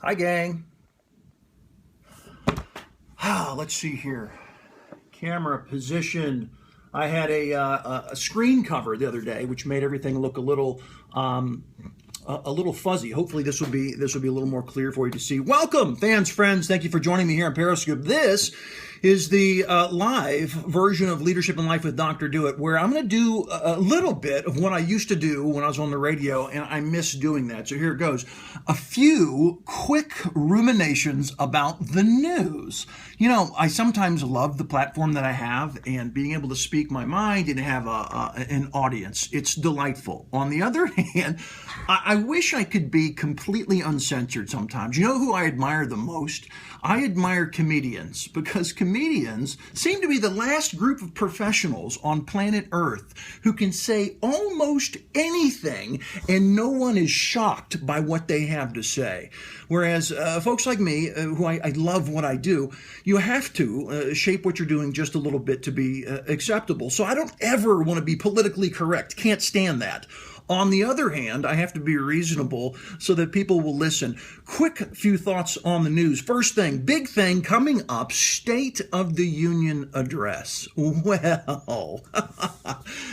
Hi, gang. Let's see here. Camera position. I had a screen cover the other day, which made everything look a little fuzzy. Hopefully, this will be a little more clear for you to see. Welcome, fans, friends. Thank you for joining me here on Periscope. This is the live version of Leadership in Life with Dr. Do It, where I'm going to do a little bit of what I used to do when I was on the radio, and I miss doing that. So here it goes. A few quick ruminations about the news. You know, I sometimes love the platform that I have and being able to speak my mind and have an audience. It's delightful. On the other hand, I wish I could be completely uncensored sometimes. You know who I admire the most? I admire comedians, because comedians seem to be the last group of professionals on planet Earth who can say almost anything and no one is shocked by what they have to say. Whereas folks like me, who I love what I do, you have to shape what you're doing just a little bit to be acceptable. So I don't ever want to be politically correct. Can't stand that. On the other hand, I have to be reasonable so that people will listen. Quick few thoughts on the news. First thing, big thing coming up, State of the Union address. Well,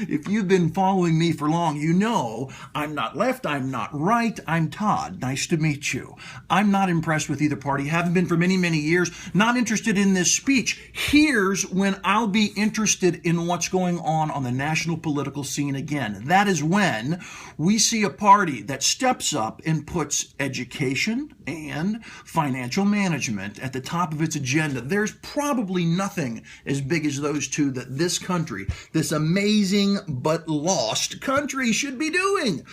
if you've been following me for long, you know I'm not left, I'm not right, I'm Todd. Nice to meet you. I'm not impressed with either party, haven't been for many, many years, not interested in this speech. Here's when I'll be interested in what's going on the national political scene again. That is when we see a party that steps up and puts education and financial management at the top of its agenda. There's probably nothing as big as those two that this country, this amazing but lost country, should be doing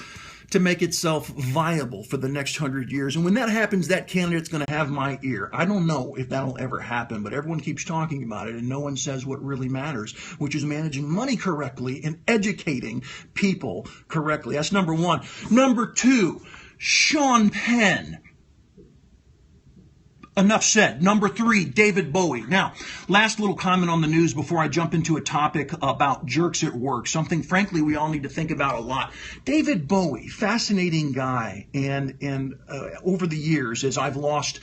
to make itself viable for the next 100 years. And when that happens, that candidate's going to have my ear. I don't know if that'll ever happen, but everyone keeps talking about it, and no one says what really matters, which is managing money correctly and educating people correctly. That's number one. Number two, Sean Penn. Enough said. Number three, David Bowie. Now, last little comment on the news before I jump into a topic about jerks at work, something, frankly, we all need to think about a lot. David Bowie, fascinating guy, and over the years, as I've lost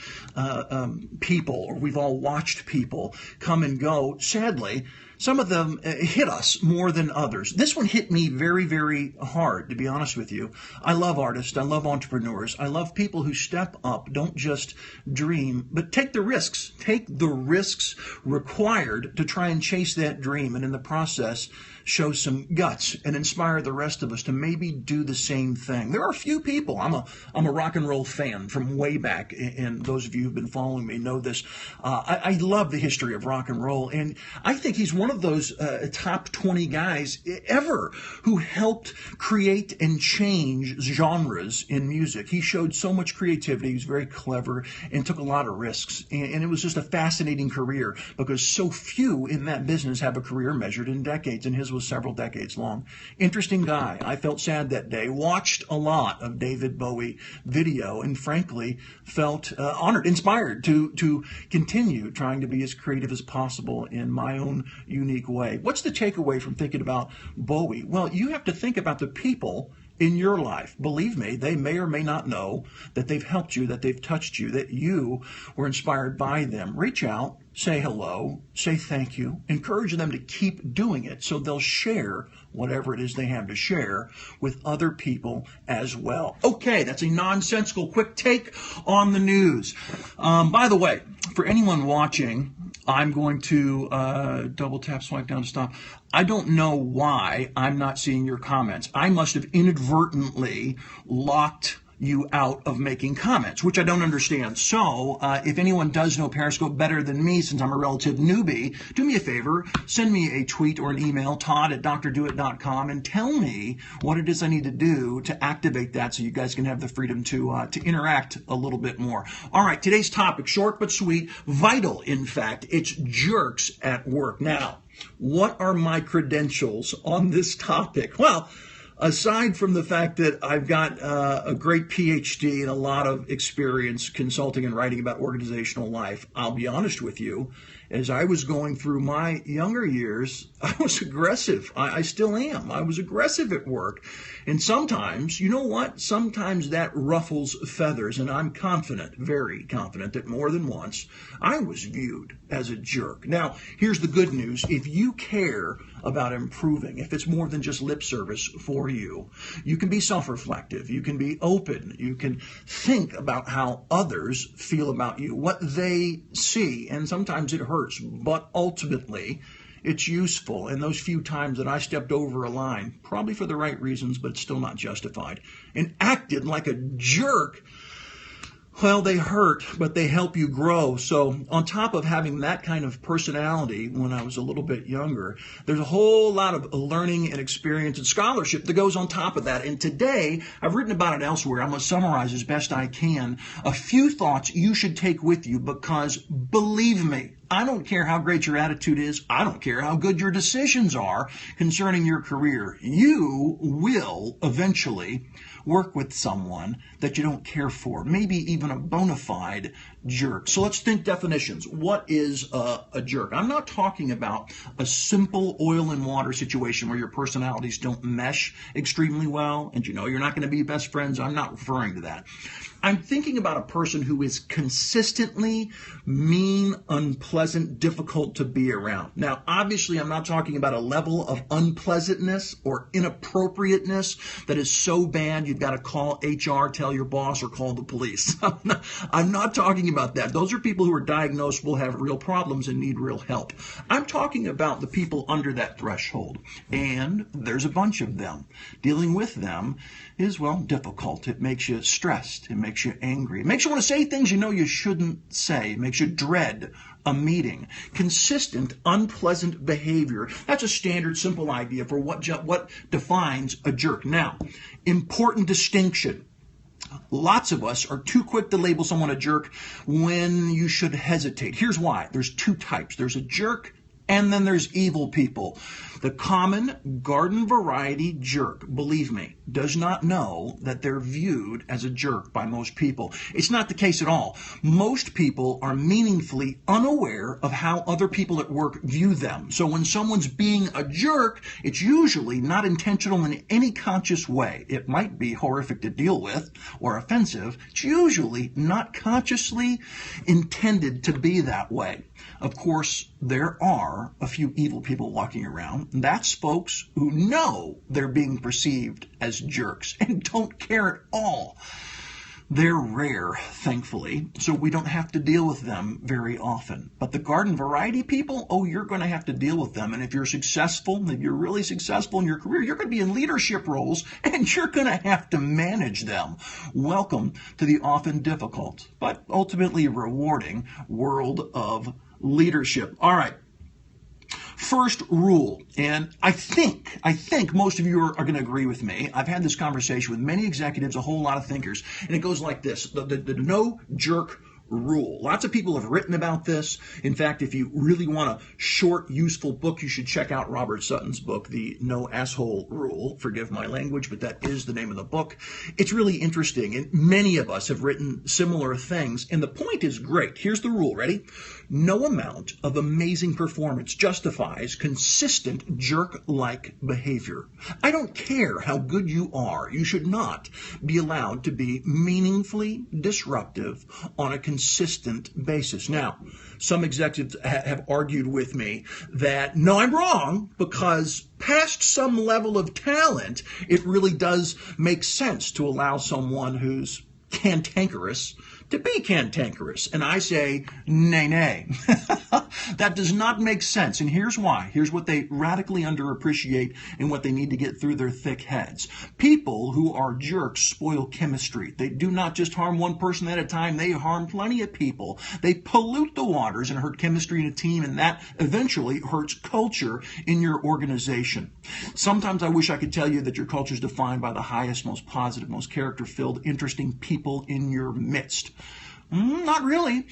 people, or we've all watched people come and go, sadly, some of them hit us more than others. This one hit me very, very hard, to be honest with you. I love artists. I love entrepreneurs. I love people who step up, don't just dream, but take the risks. Take the risks required to try and chase that dream, and in the process, show some guts and inspire the rest of us to maybe do the same thing. There are a few people. I'm a rock and roll fan from way back, and those of you who've been following me know this. I love the history of rock and roll, and I think he's one of those top 20 guys ever who helped create and change genres in music. He showed so much creativity. He was very clever and took a lot of risks, and it was just a fascinating career, because so few in that business have a career measured in decades, and his was several decades long. Interesting guy. I felt sad that day. Watched a lot of David Bowie video, and frankly felt honored, inspired to continue trying to be as creative as possible in my own unique way. What's the takeaway from thinking about Bowie? Well, you have to think about the people in your life. Believe me, they may or may not know that they've helped you, that they've touched you, that you were inspired by them. Reach out, say hello, say thank you, encourage them to keep doing it so they'll share whatever it is they have to share with other people as well. Okay, that's a nonsensical quick take on the news. By the way, for anyone watching, I'm going to double tap, swipe down to stop. I don't know why I'm not seeing your comments. I must have inadvertently locked you out of making comments, which I don't understand. So if anyone does know Periscope better than me, since I'm a relative newbie, do me a favor, send me a tweet or an email, todd@drdoit.com, and tell me what it is I need to do to activate that so you guys can have the freedom to interact a little bit more. All right, today's topic, short but sweet, vital, in fact, it's jerks at work. Now, what are my credentials on this topic? Well, aside from the fact that I've got a great PhD and a lot of experience consulting and writing about organizational life, I'll be honest with you, as I was going through my younger years, I was aggressive. I still am. I was aggressive at work. And sometimes, you know what? Sometimes that ruffles feathers, and I'm confident, very confident, that more than once I was viewed as a jerk. Now, here's the good news. If you care about improving, if it's more than just lip service for you, you can be self-reflective, you can be open, you can think about how others feel about you, what they see, and sometimes it hurts, but ultimately it's useful. And those few times that I stepped over a line, probably for the right reasons, but still not justified, and acted like a jerk, well, they hurt, but they help you grow. So on top of having that kind of personality when I was a little bit younger, there's a whole lot of learning and experience and scholarship that goes on top of that. And today, I've written about it elsewhere. I'm going to summarize as best I can a few thoughts you should take with you, because believe me, I don't care how great your attitude is. I don't care how good your decisions are concerning your career. You will eventually work with someone that you don't care for, maybe even a bona fide jerk. So let's think definitions. What is a jerk? I'm not talking about a simple oil and water situation where your personalities don't mesh extremely well and you know you're not going to be best friends. I'm not referring to that. I'm thinking about a person who is consistently mean, unpleasant, difficult to be around. Now, obviously, I'm not talking about a level of unpleasantness or inappropriateness that is so bad you've got to call HR, tell your boss, or call the police. I'm not talking about that. Those are people who are diagnosed, will have real problems and need real help. I'm talking about the people under that threshold, and there's a bunch of them. Dealing with them is, well, difficult. It makes you stressed. It makes you angry. It makes you want to say things you know you shouldn't say. It makes you dread a meeting. Consistent, unpleasant behavior. That's a standard, simple idea for what defines a jerk. Now, important distinction. Lots of us are too quick to label someone a jerk when you should hesitate. Here's why. There's two types. There's a jerk, and then there's evil people. The common garden variety jerk, believe me, does not know that they're viewed as a jerk by most people. It's not the case at all. Most people are meaningfully unaware of how other people at work view them. So when someone's being a jerk, it's usually not intentional in any conscious way. It might be horrific to deal with or offensive. It's usually not consciously intended to be that way. Of course, there are a few evil people walking around. That's folks who know they're being perceived as jerks and don't care at all. They're rare, thankfully, so we don't have to deal with them very often. But the garden variety people, oh, you're going to have to deal with them. And if you're successful, if you're really successful in your career, you're going to be in leadership roles and you're going to have to manage them. Welcome to the often difficult, but ultimately rewarding world of leadership. All right. First rule, and I think most of you are going to agree with me. I've had this conversation with many executives, a whole lot of thinkers, and it goes like this: the no jerk rule. Lots of people have written about this. In fact, if you really want a short, useful book, you should check out Robert Sutton's book, The No Asshole Rule. Forgive my language, but that is the name of the book. It's really interesting, and many of us have written similar things, and the point is great. Here's the rule. Ready? No amount of amazing performance justifies consistent jerk-like behavior. I don't care how good you are. You should not be allowed to be meaningfully disruptive on a consistent basis. Now, some executives have argued with me that, no, I'm wrong, because past some level of talent, it really does make sense to allow someone who's cantankerous to be cantankerous. And I say, nay, nay. That does not make sense. And here's why. Here's what they radically underappreciate and what they need to get through their thick heads. People who are jerks spoil chemistry. They do not just harm one person at a time. They harm plenty of people. They pollute the waters and hurt chemistry in a team, and that eventually hurts culture in your organization. Sometimes I wish I could tell you that your culture is defined by the highest, most positive, most character-filled, interesting people in your midst. Not really.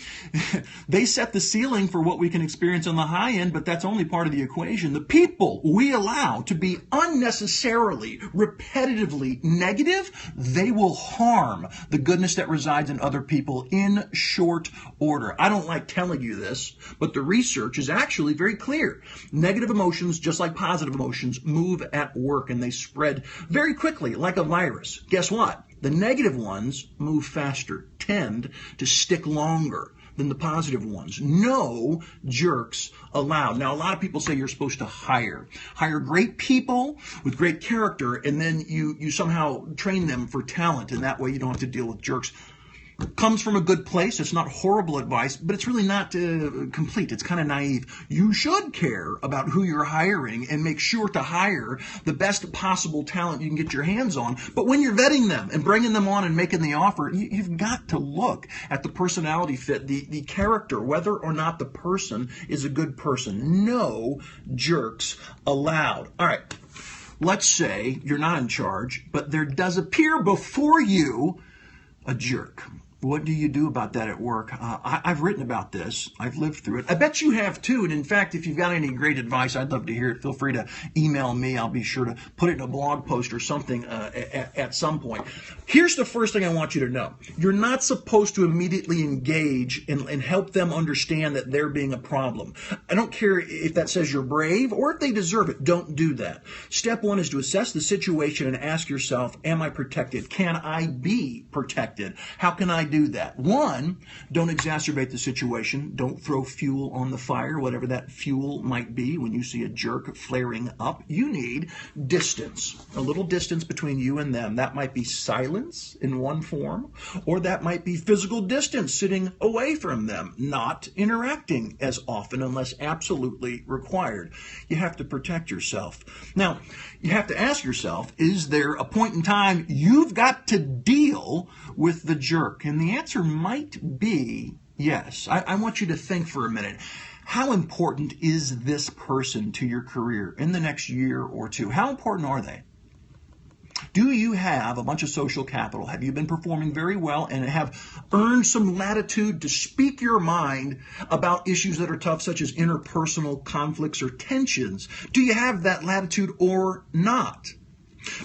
They set the ceiling for what we can experience on the high end, but that's only part of the equation. The people we allow to be unnecessarily, repetitively negative, they will harm the goodness that resides in other people in short order. I don't like telling you this, but the research is actually very clear. Negative emotions, just like positive emotions, move at work and they spread very quickly like a virus. Guess what? The negative ones move faster, tend to stick longer than the positive ones. No jerks allowed. Now, a lot of people say you're supposed to hire great people with great character, and then you somehow train them for talent, and that way you don't have to deal with jerks. Comes from a good place. It's not horrible advice, but it's really not complete. It's kind of naive. You should care about who you're hiring and make sure to hire the best possible talent you can get your hands on. But when you're vetting them and bringing them on and making the offer, you've got to look at the personality fit, the character, whether or not the person is a good person. No jerks allowed. All right. Let's say you're not in charge, but there does appear before you a jerk. What do you do about that at work? I've written about this. I've lived through it. I bet you have too. And in fact, if you've got any great advice, I'd love to hear it. Feel free to email me. I'll be sure to put it in a blog post or something at some point. Here's the first thing I want you to know. You're not supposed to immediately engage and help them understand that they're being a problem. I don't care if that says you're brave or if they deserve it. Don't do that. Step one is to assess the situation and ask yourself, am I protected? Can I be protected? How can I do that? One, don't exacerbate the situation. Don't throw fuel on the fire, whatever that fuel might be. When you see a jerk flaring up, you need distance, a little distance between you and them. That might be silence in one form, or that might be physical distance, sitting away from them, not interacting as often unless absolutely required. You have to protect yourself. Now, you have to ask yourself, is there a point in time you've got to deal with the jerk? And the answer might be yes. I want you to think for a minute. How important is this person to your career in the next year or two? How important are they? Do you have a bunch of social capital? Have you been performing very well and have earned some latitude to speak your mind about issues that are tough, such as interpersonal conflicts or tensions? Do you have that latitude or not?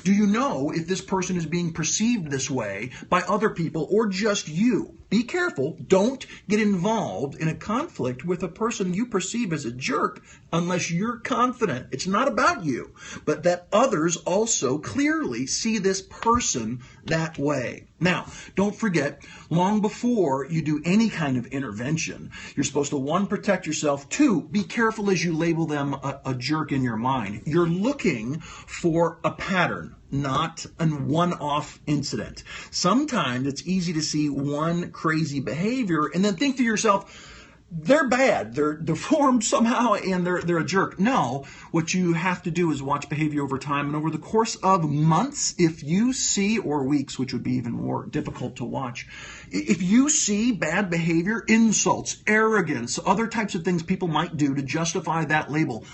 Do you know if this person is being perceived this way by other people or just you? Be careful. Don't get involved in a conflict with a person you perceive as a jerk unless you're confident it's not about you, but that others also clearly see this person that way. Now, don't forget, long before you do any kind of intervention, you're supposed to, one, protect yourself, two, be careful as you label them a jerk in your mind. You're looking for a pattern, not a one-off incident. Sometimes it's easy to see one crazy behavior and then think to yourself, they're bad, they're deformed somehow, and they're a jerk. No, what you have to do is watch behavior over time, and over the course of months, if you see, or weeks, which would be even more difficult to watch, if you see bad behavior, insults, arrogance, other types of things people might do to justify that label,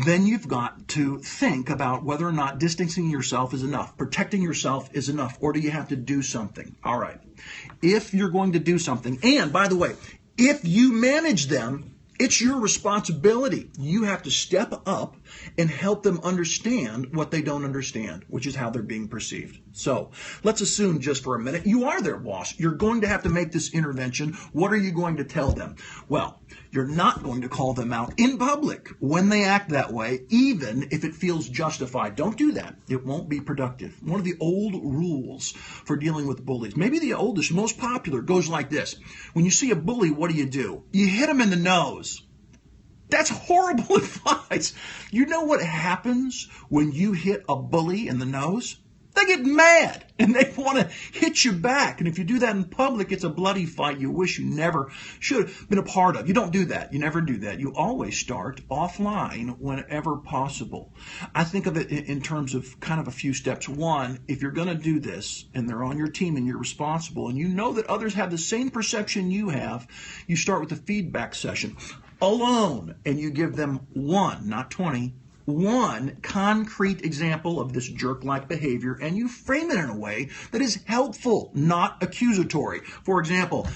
then you've got to think about whether or not distancing yourself is enough, protecting yourself is enough, or do you have to do something? All right. If you're going to do something, and by the way, if you manage them, it's your responsibility. You have to step up and help them understand what they don't understand, which is how they're being perceived. So let's assume just for a minute you are their boss. You're going to have to make this intervention. What are you going to tell them? Well, you're not going to call them out in public when they act that way, even if it feels justified. Don't do that. It won't be productive. One of the old rules for dealing with bullies, maybe the oldest, most popular, goes like this. When you see a bully, what do? You hit him in the nose. That's horrible advice. You know what happens when you hit a bully in the nose? They get mad and they want to hit you back. And if you do that in public, it's a bloody fight you wish you never should have been a part of. You don't do that. You never do that. You always start offline whenever possible. I think of it in terms of kind of a few steps. One, if you're going to do this and they're on your team and you're responsible and you know that others have the same perception you have, you start with a feedback session alone and you give them one, not 20, one concrete example of this jerk-like behavior, and you frame it in a way that is helpful, not accusatory. For example,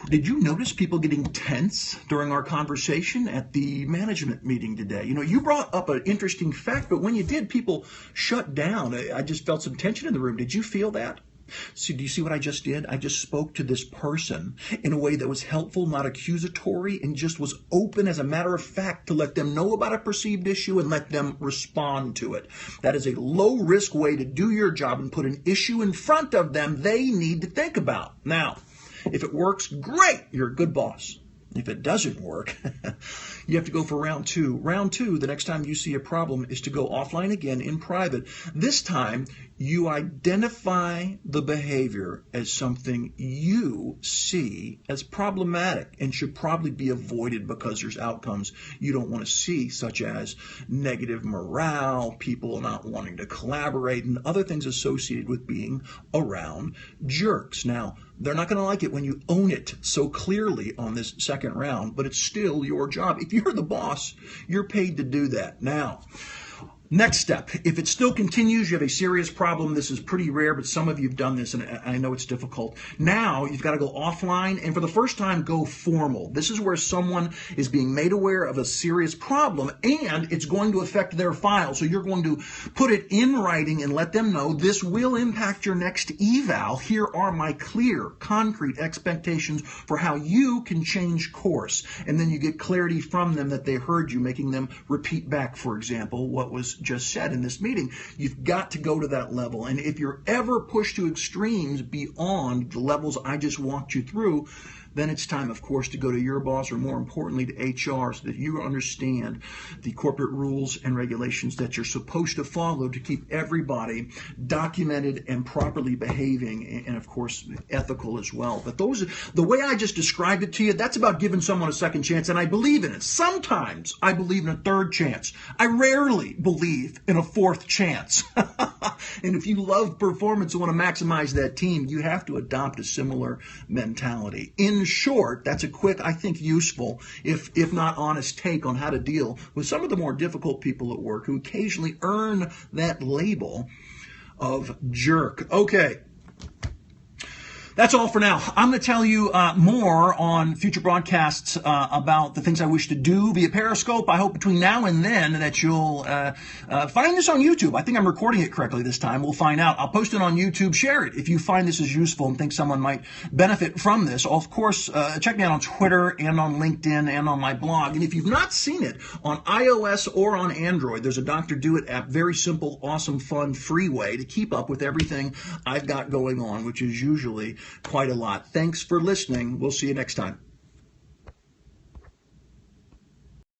did you notice people getting tense during our conversation at the management meeting today? You know, you brought up an interesting fact, but when you did, people shut down. I just felt some tension in the room. Did you feel that? So do you see what I just did? I just spoke to this person in a way that was helpful, not accusatory, and just was open as a matter of fact to let them know about a perceived issue and let them respond to it. That is a low-risk way to do your job and put an issue in front of them they need to think about. Now, if it works, great, you're a good boss. If it doesn't work, you have to go for round two. Round two, the next time you see a problem, is to go offline again in private. This time, you identify the behavior as something you see as problematic and should probably be avoided because there's outcomes you don't want to see, such as negative morale, people not wanting to collaborate, and other things associated with being around jerks. Now, they're not going to like it when you own it so clearly on this second round, but it's still your job. If you're the boss, you're paid to do that. Now, next step, if it still continues, you have a serious problem. This is pretty rare, but some of you have done this, and I know it's difficult. Now, you've got to go offline, and for the first time, go formal. This is where someone is being made aware of a serious problem, and it's going to affect their file. So you're going to put it in writing and let them know this will impact your next eval. Here are my clear, concrete expectations for how you can change course. And then you get clarity from them that they heard you, making them repeat back, for example, what was just said in this meeting. You've got to go to that level. And if you're ever pushed to extremes beyond the levels I just walked you through, then it's time, of course, to go to your boss, or more importantly to HR, so that you understand the corporate rules and regulations that you're supposed to follow to keep everybody documented and properly behaving, and of course ethical as well. But the way I just described it to you, that's about giving someone a second chance, and I believe in it. Sometimes I believe in a third chance. I rarely believe in a fourth chance. And if you love performance and want to maximize that team, you have to adopt a similar mentality. In short, that's a quick, I think useful, if not honest, take on how to deal with some of the more difficult people at work who occasionally earn that label of jerk. Okay. That's all for now. I'm going to tell you more on future broadcasts about the things I wish to do via Periscope. I hope between now and then that you'll find this on YouTube. I think I'm recording it correctly this time. We'll find out. I'll post it on YouTube. Share it if you find this is useful and think someone might benefit from this. Of course, check me out on Twitter and on LinkedIn and on my blog. And if you've not seen it on iOS or on Android, there's a Dr. Do It app. Very simple, awesome, fun, free way to keep up with everything I've got going on, which is usually quite a lot. Thanks for listening. We'll see you next time.